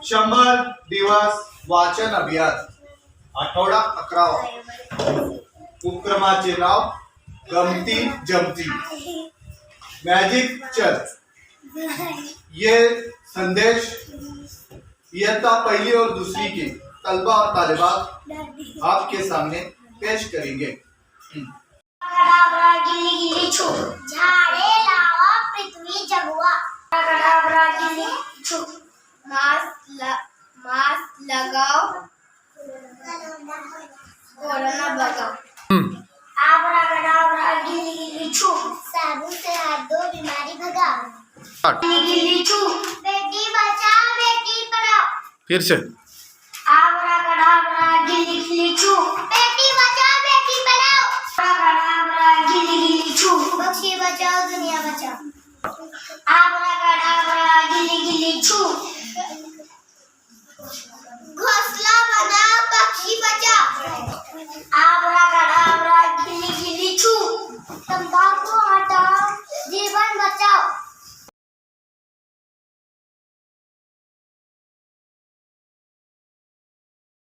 100 दिवस वाचन अभियान आठवडा 11वा उपक्रमाचे नाव गमती जमती मॅजिक चर्च। ये संदेश इयत्ता पहली और दूसरी के तलबा और तालिबात आपके सामने पेश करेंगे। गिल्ली गिल्ली छू झाड़े लावा पृथ्वी जगवा गिल्ली छू मास्क लगाओ कोरोना भगाओ। आबरागडाबरा गिल्ली गिल्ली छू साबुन से हाथ धो बीमारी भगाओ। गिल्ली गिल्ली छू बेटी बचाओ बेटी पढ़ाओ। फिर से आबरागडाबरा गिल्ली गिल्ली छू